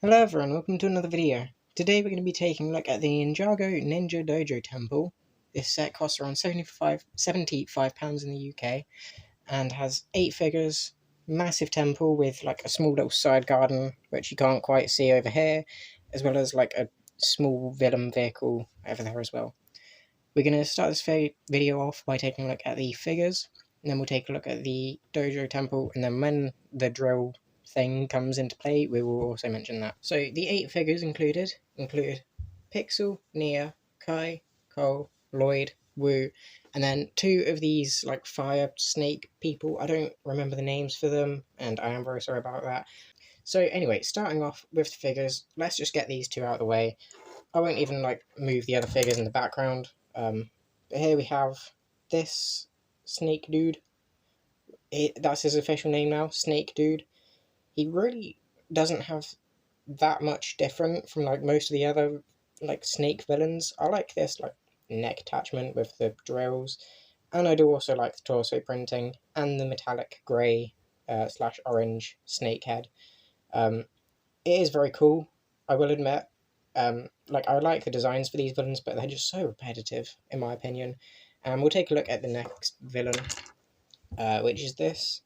Hello everyone, welcome to another video. Today we're going to be taking a look at the Ninjago Ninja Dojo Temple. This set costs around £75 in the UK and has 8 figures, massive temple with like a small little side garden which you can't quite see over here, as well as like a small villain vehicle over there as well. We're going to start this video off by taking a look at the figures, and then we'll take a look at the Dojo Temple, and then when the drill thing comes into play, we will also mention that. So the 8 figures include Pixel, Nia, Kai, Cole, Lloyd, Wu, and then 2 of these like fire snake people. I don't remember the names for them, and I am very sorry about that. So anyway, starting off with the figures, let's just get these 2 out of the way. I won't even like move the other figures in the background. But here we have this snake dude. That's his official name now, Snake Dude. He really doesn't have that much different from like most of the other like snake villains. I like this like neck attachment with the drills, and I do also like the torso printing and the metallic grey slash orange snake head. It is very cool, I will admit. Like I like the designs for these villains, but they're just so repetitive in my opinion. And we'll take a look at the next villain, which is this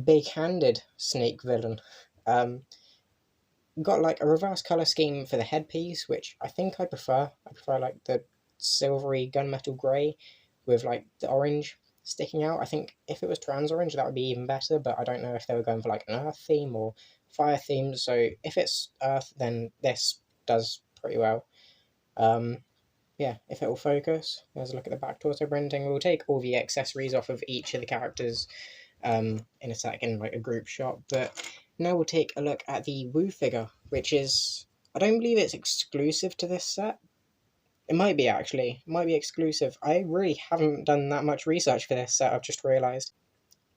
big-handed snake villain. Got like a reverse color scheme for the headpiece, which I think I prefer. I prefer like the silvery gunmetal grey with like the orange sticking out. I think if it was trans orange, that would be even better, but I don't know if they were going for like an earth theme or fire theme. So if it's earth, then this does pretty well. Yeah, if it will focus, let's look at the back torso printing. We'll take all the accessories off of each of the characters in a second, like a group shot, but now we'll take a look at the Wu figure, which is, I don't believe it's exclusive to this set. It might be actually, it might be exclusive. I really haven't done that much research for this set, I've just realised.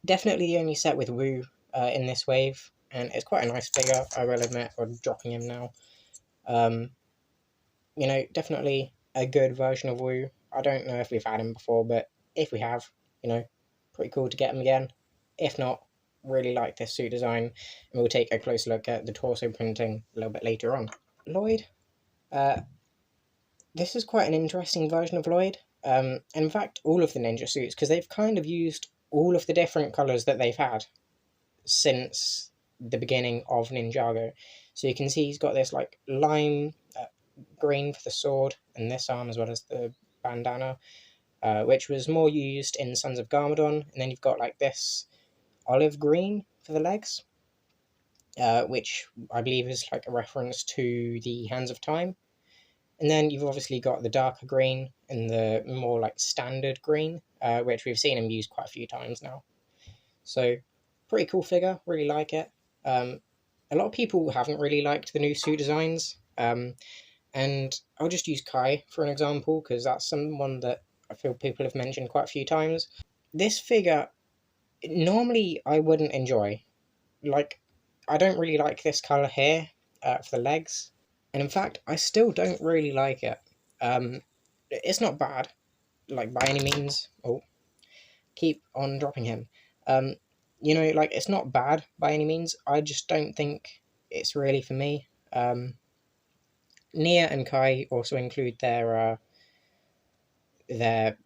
Definitely the only set with Wu in this wave, and it's quite a nice figure, I will admit. I'm dropping him now. You know, definitely a good version of Wu. I don't know if we've had him before, but if we have, you know, pretty cool to get him again. If not, really like this suit design, and we'll take a closer look at the torso printing a little bit later on. Lloyd, this is quite an interesting version of Lloyd. In fact, all of the ninja suits, because they've kind of used all of the different colours that they've had since the beginning of Ninjago. So you can see he's got this like lime green for the sword and this arm, as well as the bandana, which was more used in Sons of Garmadon. And then you've got like this olive green for the legs, which I believe is like a reference to the Hands of Time. And then you've obviously got the darker green and the more like standard green, which we've seen him use quite a few times now. So pretty cool figure, really like it. A lot of people haven't really liked the new suit designs, and I'll just use Kai for an example, because that's someone that I feel people have mentioned quite a few times. This figure, normally I wouldn't enjoy. Like, I don't really like this colour here for the legs, and in fact, I still don't really like it. It's not bad, like, by any means. Oh, keep on dropping him. You know, like, it's not bad by any means. I just don't think it's really for me. Nia and Kai also include their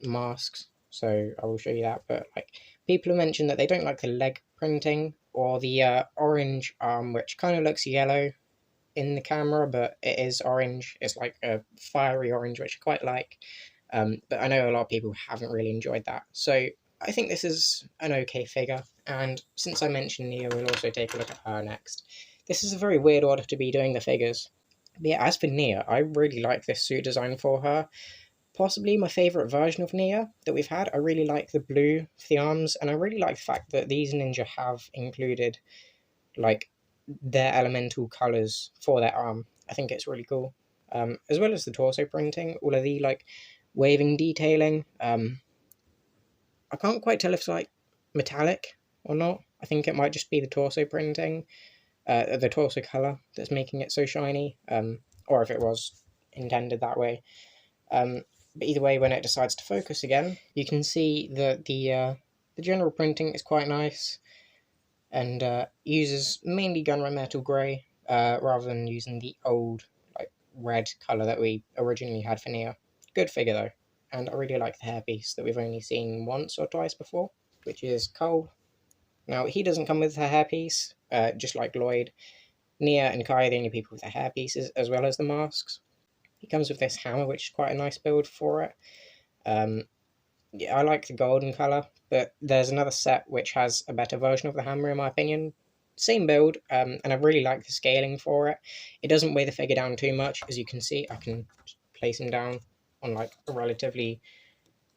masks, so I will show you that. But like, people have mentioned that they don't like the leg printing or the orange arm, which kind of looks yellow in the camera, but it is orange. It's like a fiery orange, which I quite like. But I know a lot of people haven't really enjoyed that. So I think this is an okay figure. And since I mentioned Nia, we'll also take a look at her next. This is a very weird order to be doing the figures. But yeah, as for Nia, I really like this suit design for her. Possibly my favourite version of Nia that we've had. I really like the blue for the arms, and I really like the fact that these ninja have included like their elemental colours for their arm. I think it's really cool. As well as the torso printing, all of the like waving detailing. I can't quite tell if it's like metallic or not. I think it might just be the torso printing, the torso colour that's making it so shiny, or if it was intended that way. But either way, when it decides to focus again, you can see that the general printing is quite nice, and uses mainly gunmetal grey rather than using the old like red colour that we originally had for Nia. Good figure though, and I really like the hairpiece that we've only seen once or twice before, which is Cole. Now he doesn't come with a hairpiece, just like Lloyd. Nia and Kai are the only people with the hairpieces as well as the masks. He comes with this hammer, which is quite a nice build for it. Yeah, I like the golden colour, but there's another set which has a better version of the hammer in my opinion. Same build, and I really like the scaling for it. It doesn't weigh the figure down too much, as you can see. I can place him down on like a relatively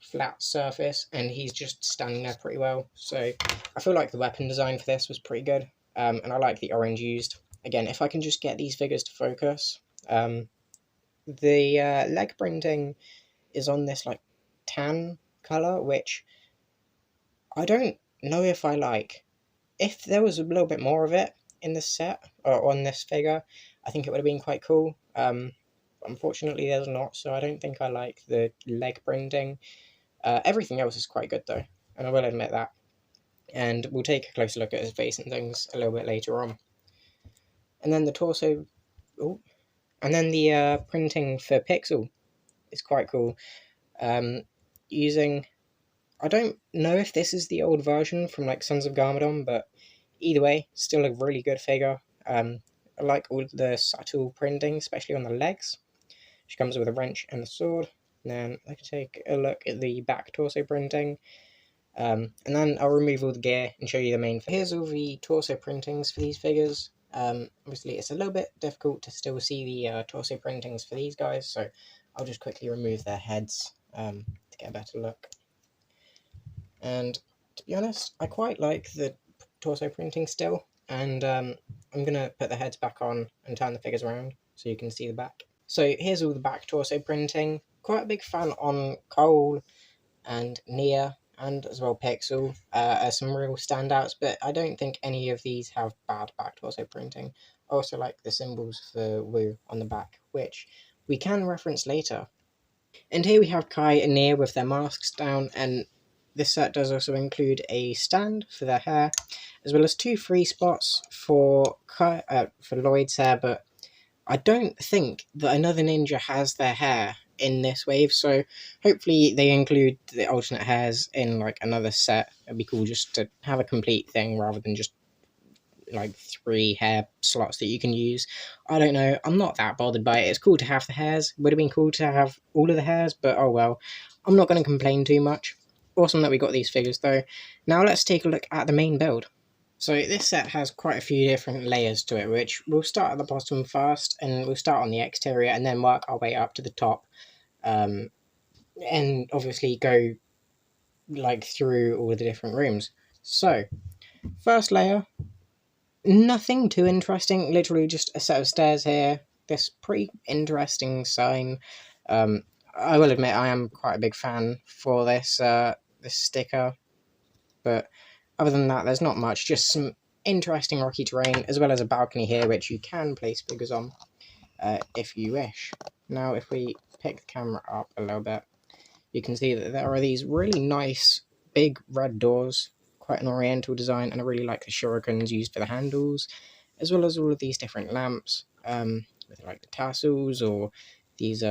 flat surface, and he's just standing there pretty well. So I feel like the weapon design for this was pretty good, and I like the orange used. Again, if I can just get these figures to focus. The leg printing is on this like tan colour, which I don't know if I like. If there was a little bit more of it in this set or on this figure, I think it would have been quite cool. Unfortunately, there's not, so I don't think I like the leg printing. Everything else is quite good though, and I will admit that. And we'll take a closer look at his face and things a little bit later on. And then the torso, oh, and then the printing for Pixel is quite cool. Using, I don't know if this is the old version from like Sons of Garmadon, but either way, still a really good figure. I like all the subtle printing, especially on the legs. She comes with a wrench and a sword. And then I can take a look at the back torso printing. And then I'll remove all the gear and show you the main. Here's all the torso printings for these figures. Obviously it's a little bit difficult to still see the torso printings for these guys, so I'll just quickly remove their heads to get a better look. And to be honest, I quite like the torso printing still, and I'm going to put the heads back on and turn the figures around so you can see the back. So here's all the back torso printing. Quite a big fan on Cole and Nia, and as well Pixel, are some real standouts, but I don't think any of these have bad back torso printing. I also like the symbols for Wu on the back, which we can reference later. And here we have Kai and Nia with their masks down, and this set does also include a stand for their hair, as well as 2 free spots for Lloyd's hair, but I don't think that another ninja has their hair in this wave, so hopefully they include the alternate hairs in like another set. It'd be cool just to have a complete thing rather than just like 3 hair slots that you can use. I don't know, I'm not that bothered by it. It's cool to have the hairs. Would have been cool to have all of the hairs, but oh well. I'm not going to complain too much. Awesome that we got these figures though. Now let's take a look at the main build. So this set has quite a few different layers to it, which we'll start at the bottom first, and we'll start on the exterior and then work our way up to the top, and obviously go like through all the different rooms. So first layer, nothing too interesting, literally just a set of stairs here, this pretty interesting sign. I will admit I am quite a big fan for this sticker, but other than that, there's not much, just some interesting rocky terrain, as well as a balcony here, which you can place figures on if you wish. Now, if we pick the camera up a little bit, you can see that there are these really nice big red doors, quite an oriental design, and I really like the shurikens used for the handles, as well as all of these different lamps with like the tassels or these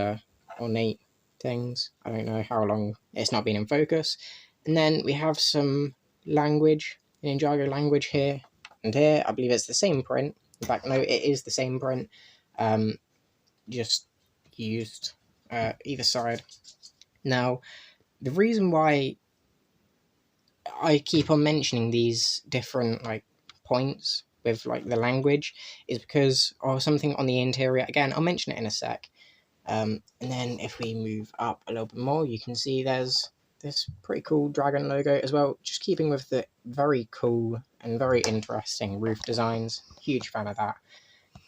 ornate things. I don't know how long it's not been in focus. And then we have some language, ninjago language here and here. I believe it's the same print. In fact, no, it is the same print, just used either side. Now, the reason why I keep on mentioning these different like points with like the language is because of something on the interior. Again, I'll mention it in a sec. And then if we move up a little bit more, you can see there's this pretty cool dragon logo as well, just keeping with the very cool and very interesting roof designs. Huge fan of that.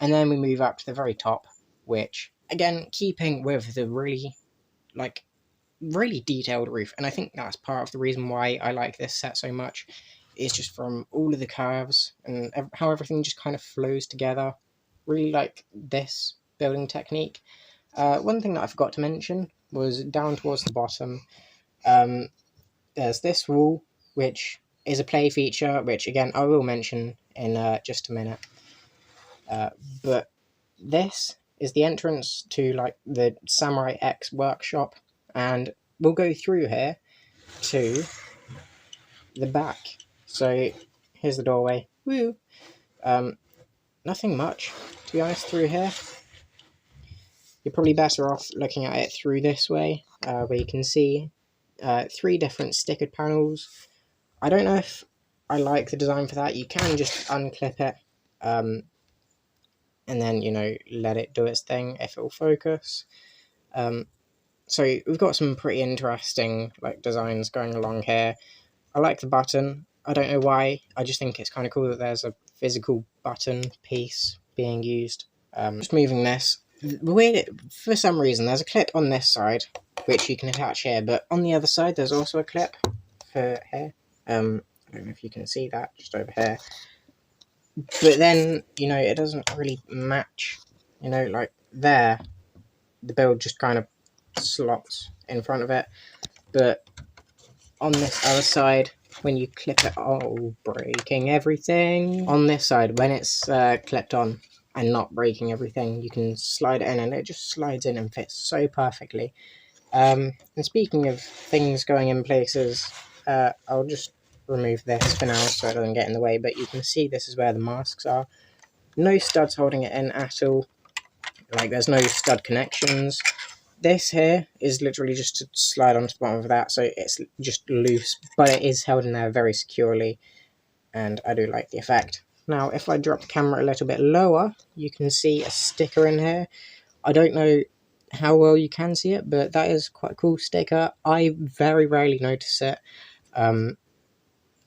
And then we move up to the very top, which again, keeping with the really detailed roof, and I think that's part of the reason why I like this set so much, is just from all of the curves and how everything just kind of flows together. Really like this building technique. One thing that I forgot to mention was down towards the bottom, there's this wall, which is a play feature, which again I will mention in just a minute. But this is the entrance to like the Samurai X workshop, and we'll go through here to the back. So here's the doorway. Woo! Nothing much, to be honest, through here. You're probably better off looking at it through this way, where you can see 3 different stickered panels. I don't know if I like the design for that. You can just unclip it, and then, you know, let it do its thing if it will focus. So we've got some pretty interesting like designs going along here. I like the button. I don't know why. I just think it's kind of cool that there's a physical button piece being used. Just moving this. For some reason, there's a clip on this side, which you can attach here, but on the other side, there's also a clip for here. I don't know if you can see that, just over here. But then, you know, it doesn't really match. You know, like there, the build just kind of slots in front of it. But on this other side, when you clip it, oh, breaking everything. On this side, when it's clipped on and not breaking everything, you can slide it in and it just slides in and fits so perfectly. And speaking of things going in places, I'll just remove this for now so it doesn't get in the way, but you can see this is where the masks are. No studs holding it in at all. Like, there's no stud connections. This here is literally just to slide onto the bottom of that, so it's just loose, but it is held in there very securely, and I do like the effect. Now, if I drop the camera a little bit lower, you can see a sticker in here. I don't know how well you can see it, but that is quite a cool sticker. I very rarely notice it,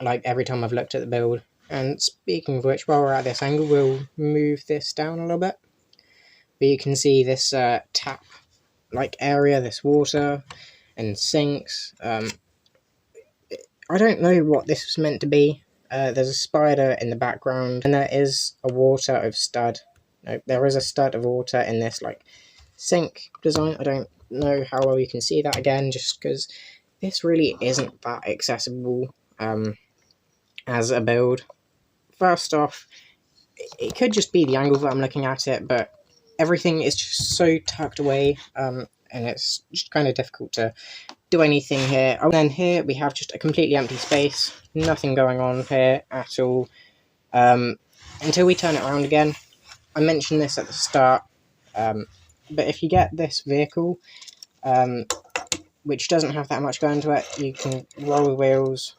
like every time I've looked at the build. And speaking of which, while we're at this angle, we'll move this down a little bit. But you can see this tap like area, this water and sinks. I don't know what this was meant to be. There's a spider in the background, and there is a water of stud. No, there is a stud of water in this like sink design. I don't know how well you can see that again, just because this really isn't that accessible as a build. First off, it could just be the angle that I'm looking at it, but everything is just so tucked away, and it's just kind of difficult to do anything here. And then here we have just a completely empty space, nothing going on here at all, until we turn it around again. I mentioned this at the start, but if you get this vehicle, which doesn't have that much going to it, you can roll the wheels.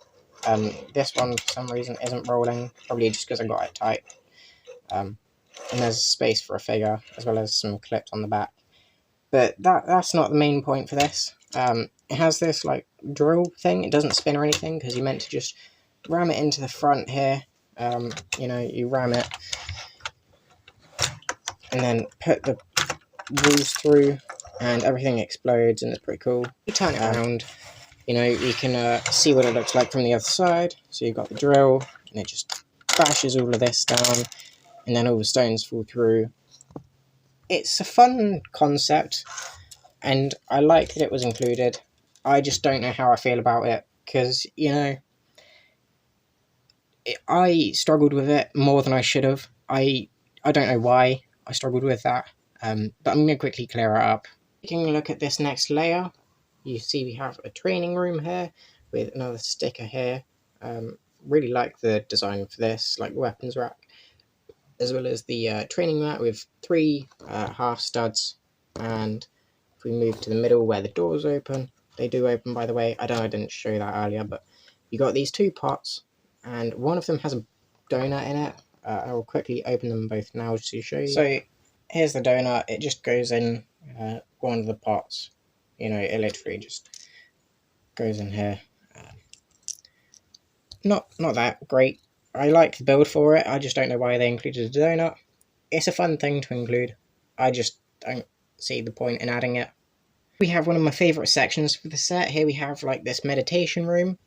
This one for some reason isn't rolling, probably just because I got it tight. And there's space for a figure, as well as some clips on the back. But that's not the main point for this. It has this like drill thing. It doesn't spin or anything, because you're meant to just ram it into the front here. You know, you ram it and then put the wheels through and everything explodes, and it's pretty cool. You turn it around, you know, you can see what it looks like from the other side. So you've got the drill, and it just bashes all of this down, and then all the stones fall through. It's a fun concept, and I like that it was included. I just don't know how I feel about it, because, you know, I struggled with it more than I should have. I don't know why I struggled with that, but I'm going to quickly clear it up. Taking a look at this next layer, you see we have a training room here with another sticker here. Really like the design for this, like weapons rack, as well as the training mat with 3 half studs. And if we move to the middle where the doors open, they do open, by the way. I didn't show that earlier, but you got these 2 pots, and one of them has a donut in it. I will quickly open them both now to show you. So here's the donut. It just goes in one of the pots. You know, it literally just goes in here. Not that great. I like the build for it. I just don't know why they included a donut. It's a fun thing to include. I just don't see the point in adding it. We have one of my favourite sections for the set. Here we have like this meditation room.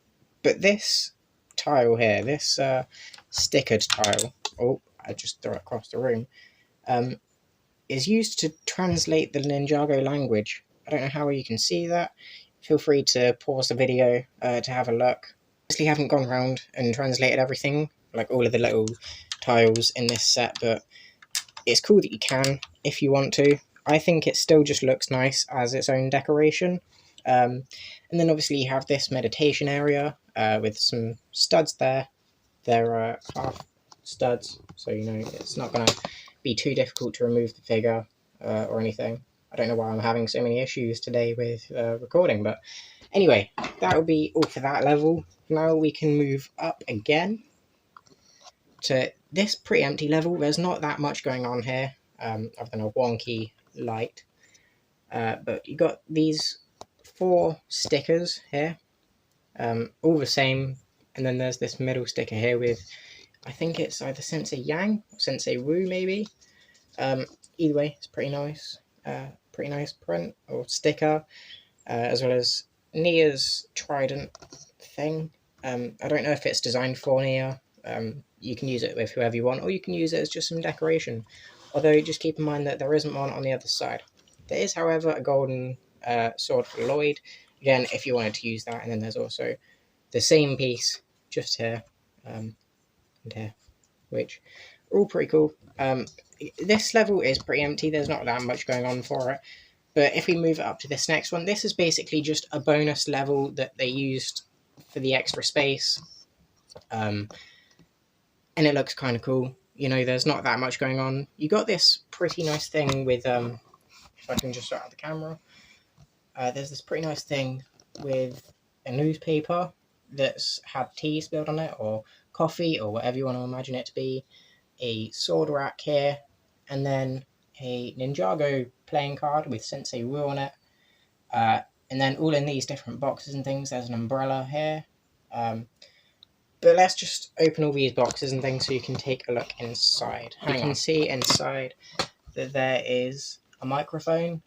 But this tile here, this stickered tile, oh, I just threw it across the room, is used to translate the Ninjago language. I don't know how you can see that. Feel free to pause the video to have a look. Obviously haven't gone around and translated everything, like all of the little tiles in this set, but it's cool that you can if you want to. I think it still just looks nice as its own decoration. And then obviously you have this meditation area with some studs there. They're half studs, so you know it's not going to be too difficult to remove the figure or anything. I don't know why I'm having so many issues today with recording, but anyway, that will be all for that level. Now we can move up again to this pretty empty level. There's not that much going on here, other than a wonky light. But you got these 4 stickers here, all the same, and then there's this middle sticker here with, I think it's either Sensei Yang or Sensei Wu, maybe. Either way, it's pretty nice. Pretty nice print or sticker, as well as Nia's trident thing. I don't know if it's designed for Nia. You can use it with whoever you want, or you can use it as just some decoration. Although, just keep in mind that there isn't one on the other side. There is, however, a golden sword for Lloyd. Again, if you wanted to use that. And then there's also the same piece just here and here, which are all pretty cool. This level is pretty empty. There's not that much going on for it. But if we move it up to this next one, this is basically just a bonus level that they used for the extra space. And it looks kind of cool. You know, there's not that much going on. You got this pretty nice thing with, if I can just start out the camera, there's this pretty nice thing with a newspaper that's had tea spilled on it, or coffee, or whatever you want to imagine it to be, a sword rack here, and then a Ninjago playing card with Sensei Wu on it, and then all in these different boxes and things. There's an umbrella here. But let's just open all these boxes and things so you can take a look inside. You can see inside that there is a microphone.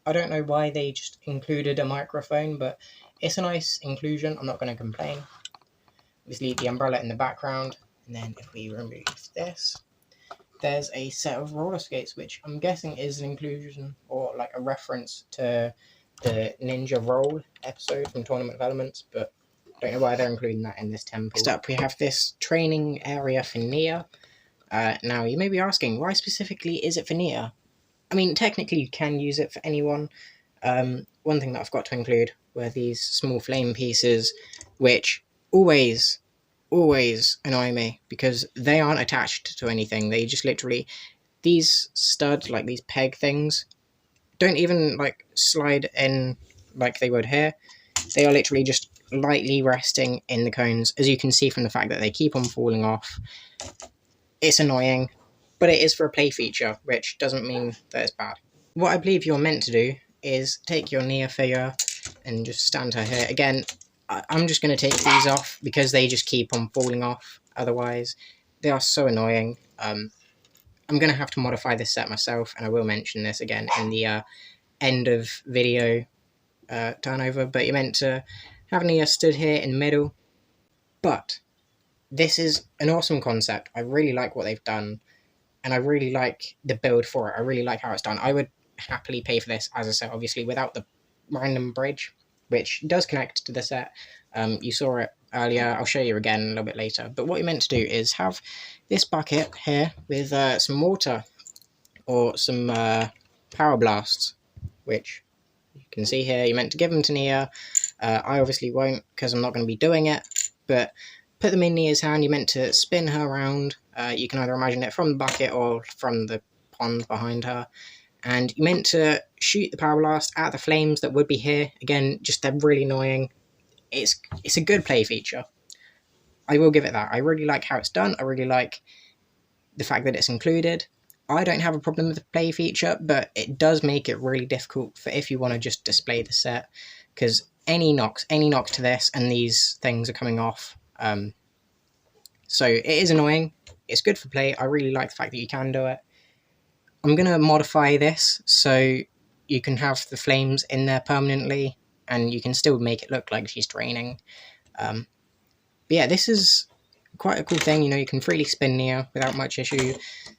I don't know why they just included a microphone, but it's a nice inclusion. I'm not going to complain. Obviously, the umbrella in the background. And then if we remove this, there's a set of roller skates, which I'm guessing is an inclusion or like a reference to the Ninja Roll episode from Tournament of Elements, but I don't know why they're including that in this temple. Next up, we have this training area for Nia. Now, you may be asking, why specifically is it for Nia? I mean, technically you can use it for anyone. One thing that I forgot to include were these small flame pieces, which always annoy me, because they aren't attached to anything. They just literally, these studs, like these peg things, don't even like slide in like they would here. They are literally just lightly resting in the cones, as you can see from the fact that they keep on falling off. It's annoying, but it is for a play feature, which doesn't mean that it's bad. What I believe you're meant to do is take your Nia figure and just stand her here. Again, I'm just going to take these off because they just keep on falling off. Otherwise, they are so annoying. I'm going to have to modify this set myself, and I will mention this again in the end of video turnover. But you're meant to have Nia stood here in the middle. But this is an awesome concept. I really like what they've done, and I really like the build for it. I really like how it's done. I would happily pay for this as a set, obviously, without the random bridge, which does connect to the set. You saw it earlier. I'll show you again a little bit later. But what you're meant to do is have this bucket here with some water or some power blasts, which you can see here. You're meant to give them to Nia. I obviously won't because I'm not going to be doing it, but put them in Nia's hand. You're meant to spin her around. You can either imagine it from the bucket or from the pond behind her. And you're meant to shoot the power blast at the flames that would be here. Again, just they're really annoying. It's a good play feature. I will give it that. I really like how it's done. I really like the fact that it's included. I don't have a problem with the play feature, but it does make it really difficult for if you want to just display the set, because any knocks to this and these things are coming off. So it is annoying. It's good for play. I really like the fact that you can do it. I'm going to modify this so you can have the flames in there permanently, and you can still make it look like she's training. But yeah, this is quite a cool thing. You know, you can freely spin Nia without much issue.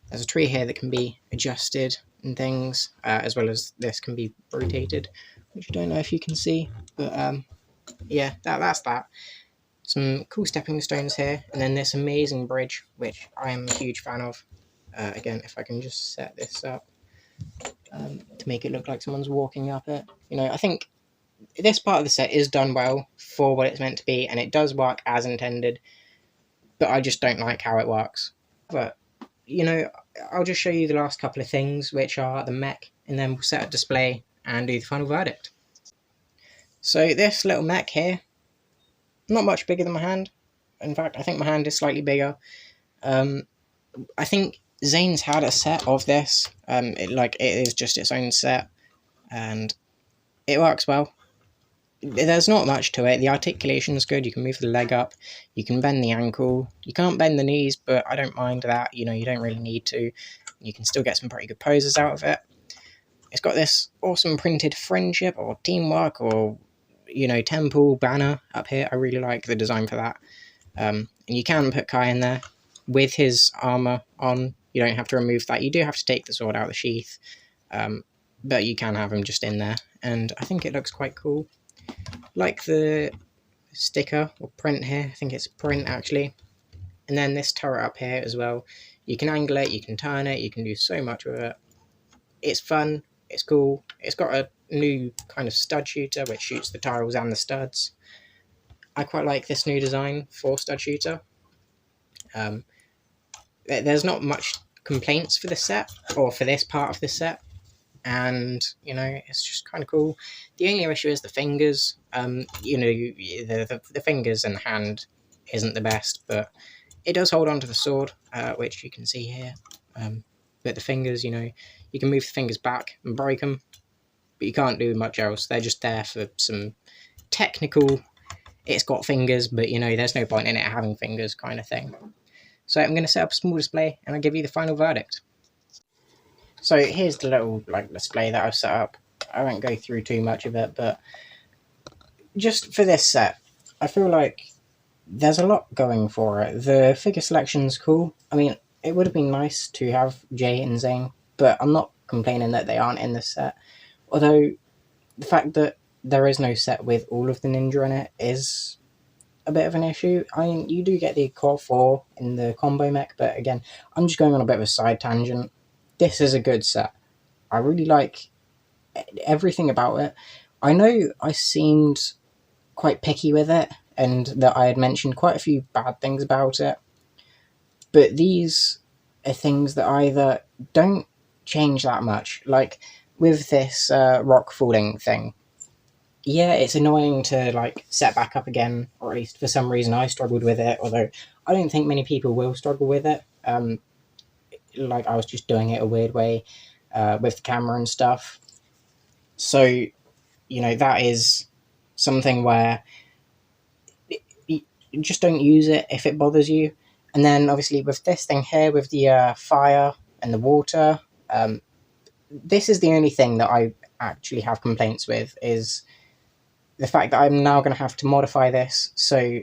There's a tree here that can be adjusted and things, as well as this can be rotated, which I don't know if you can see. But yeah, that's that. Some cool stepping stones here, and then this amazing bridge, which I am a huge fan of. Again, if I can just set this up to make it look like someone's walking up it. You know, I think this part of the set is done well for what it's meant to be, and it does work as intended, but I just don't like how it works. But, you know, I'll just show you the last couple of things, which are the mech, and then we'll set a display and do the final verdict. So this little mech here, not much bigger than my hand. In fact, I think my hand is slightly bigger. I think Zane's had a set of this. It is just its own set, and it works well. There's not much to it. The articulation is good. You can move the leg up. You can bend the ankle. You can't bend the knees, but I don't mind that. You know, you don't really need to. You can still get some pretty good poses out of it. It's got this awesome printed friendship or teamwork or, you know, temple banner up here. I really like the design for that. And you can put Kai in there with his armor on. You don't have to remove that. You do have to take the sword out of the sheath, but you can have him just in there. And I think it looks quite cool. Like the sticker or print here. I think it's print actually. And then this turret up here as well. You can angle it, you can turn it, you can do so much with it. It's fun, it's cool. It's got a new kind of stud shooter which shoots the tiles and the studs. I quite like this new design for stud shooter. There's not much complaints for the set, or for this part of the set, and, you know, it's just kind of cool. The only issue is the fingers. You know, the fingers and hand isn't the best, but it does hold on to the sword, which you can see here. But the fingers, you know, you can move the fingers back and break them, but you can't do much else. They're just there for some technical, it's got fingers, but, you know, there's no point in it having fingers kind of thing. So I'm going to set up a small display, and I'll give you the final verdict. So here's the little display that I've set up. I won't go through too much of it, but just for this set, I feel like there's a lot going for it. The figure selection's cool. I mean, it would have been nice to have Jay and Zane, but I'm not complaining that they aren't in this set. Although the fact that there is no set with all of the ninja in it is a bit of an issue. I mean, you do get the core 4 in the combo mech, but again, I'm just going on a bit of a side tangent. This is a good set. I really like everything about it. I know I seemed quite picky with it, and that I had mentioned quite a few bad things about it, but these are things that either don't change that much. Like with this rock falling thing, yeah, it's annoying to set back up again, or at least for some reason I struggled with it, although I don't think many people will struggle with it. I was just doing it a weird way with the camera and stuff. So, you know, that is something where you just don't use it if it bothers you. And then obviously with this thing here, with the fire and the water, this is the only thing that I actually have complaints with, is the fact that I'm now going to have to modify this. So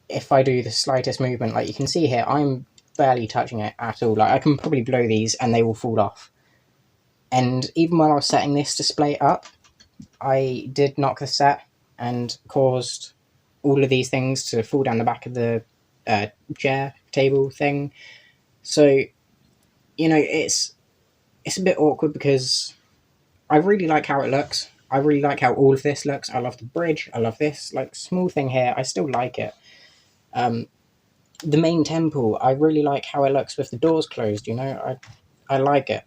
if I do the slightest movement, like you can see here, I'm barely touching it at all. Like I can probably blow these and they will fall off. And even while I was setting this display up, I did knock the set and caused all of these things to fall down the back of the chair table thing. So, you know, it's a bit awkward because I really like how it looks. I really like how all of this looks. I love the bridge. I love this small thing here. I still like it. The main temple, I really like how it looks with the doors closed. You know, I like it.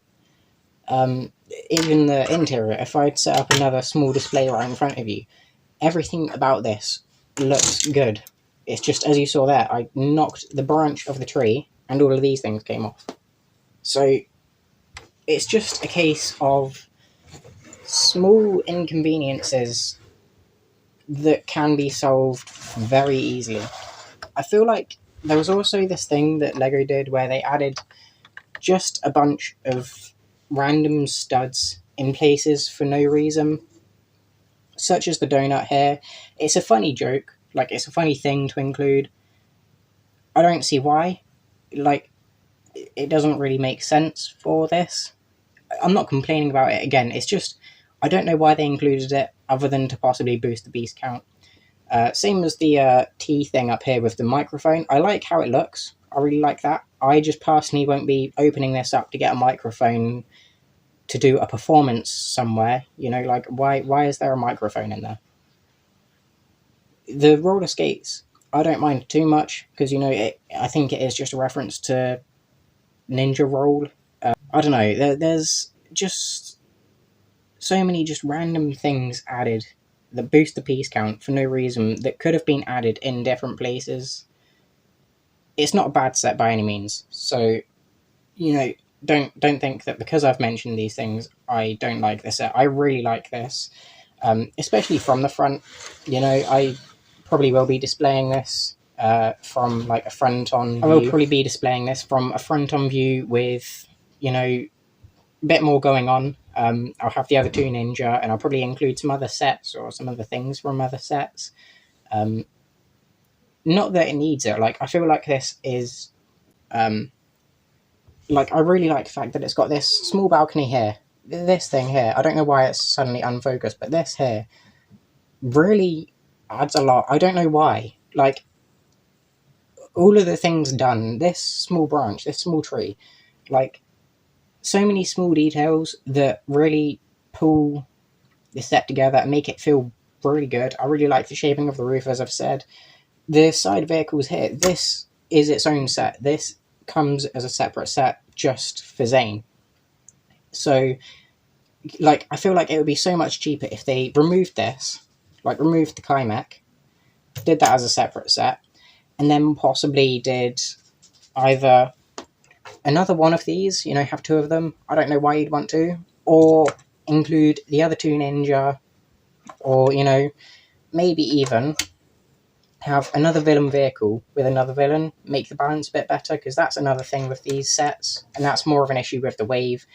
Even the interior, if I'd set up another small display right in front of you, everything about this looks good. It's just, as you saw there, I knocked the branch of the tree and all of these things came off. So it's just a case of small inconveniences that can be solved very easily. I feel like there was also this thing that LEGO did where they added just a bunch of random studs in places for no reason, such as the donut here. It's a funny joke, it's a funny thing to include. I don't see why. It doesn't really make sense for this. I'm not complaining about it again, it's just I don't know why they included it other than to possibly boost the beast count. Same as the T thing up here with the microphone. I like how it looks. I really like that. I just personally won't be opening this up to get a microphone to do a performance somewhere. You know, like, why is there a microphone in there? The roller skates, I don't mind too much, because, you know, I think it is just a reference to Ninja Roll. I don't know, there's just so many just random things added that boost the piece count for no reason, that could have been added in different places. It's not a bad set by any means, so, you know, don't think that because I've mentioned these things I don't like this set. I really like this, especially from the front. You know, I probably will be displaying this from like a front-on view. I will probably be displaying this from a front-on view with, you know, a bit more going on. I'll have the other two ninja, and I'll probably include some other sets or some other things from other sets. Not that it needs it. Like, I feel like this is... like, I really like the fact that it's got this small balcony here. This thing here, I don't know why it's suddenly unfocused, but this here really adds a lot. I don't know why. Like, all of the things done, this small branch, this small tree, like, so many small details that really pull the set together and make it feel really good. I really like the shaping of the roof, as I've said. The side vehicles here, this is its own set. This comes as a separate set just for Zane. So, like, I feel like it would be so much cheaper if they removed this, like, removed the Kaimech, did that as a separate set, and then possibly did either another one of these, you know, have two of them. I don't know why you'd want to. Or include the other two ninja, or, you know, maybe even have another villain vehicle with another villain, make the balance a bit better, because that's another thing with these sets, and that's more of an issue with the wave,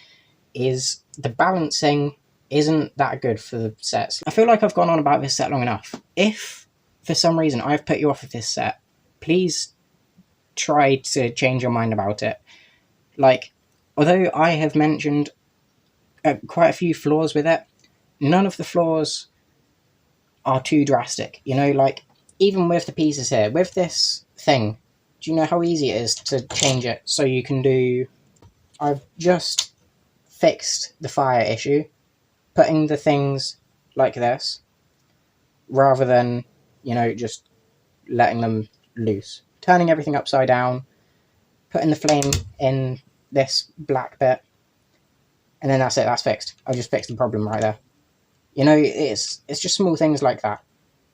is the balancing isn't that good for the sets. I feel like I've gone on about this set long enough. If for some reason I've put you off of this set, please try to change your mind about it. Like, although I have mentioned quite a few flaws with it, none of the flaws are too drastic. You know, like, even with the pieces here, with this thing, do you know how easy it is to change it so you can do... I've just fixed the fire issue, putting the things like this, rather than, you know, just letting them loose. Turning everything upside down, putting the flame in this black bit, and then that's it, that's fixed. I just fixed the problem right there. You know, it's just small things like that.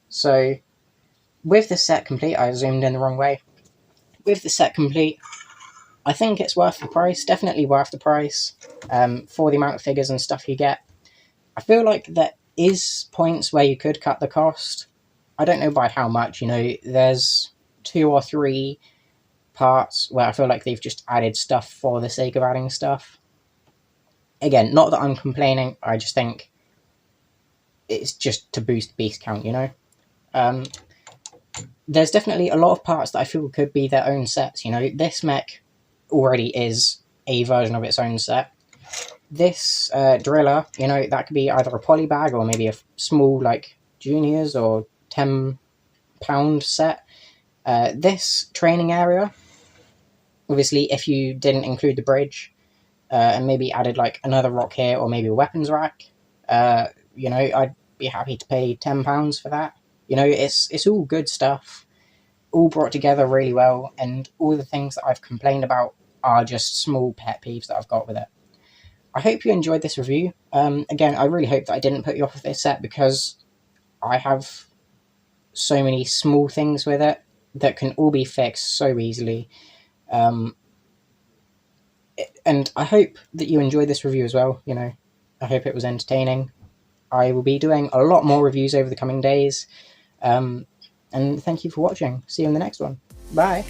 So, with the set complete, I zoomed in the wrong way. With the set complete, I think it's worth the price, definitely worth the price, for the amount of figures and stuff you get. I feel like there is points where you could cut the cost. I don't know by how much, you know, there's 2 or 3 parts where I feel like they've just added stuff for the sake of adding stuff. Again, not that I'm complaining, I just think it's just to boost beast count, you know? There's definitely a lot of parts that I feel could be their own sets, you know? This mech already is a version of its own set. This driller, you know, that could be either a poly bag or maybe a small, like, juniors or £10 set. This training area, obviously, if you didn't include the bridge, and maybe added, like, another rock here or maybe a weapons rack, you know, I'd be happy to pay £10 for that. You know, it's all good stuff, all brought together really well, and all the things that I've complained about are just small pet peeves that I've got with it. I hope you enjoyed this review. Again, I really hope that I didn't put you off of this set, because I have so many small things with it that can all be fixed so easily. And I hope that you enjoyed this review as well, you know. I hope it was entertaining. I will be doing a lot more reviews over the coming days. And thank you for watching. See you in the next one. Bye!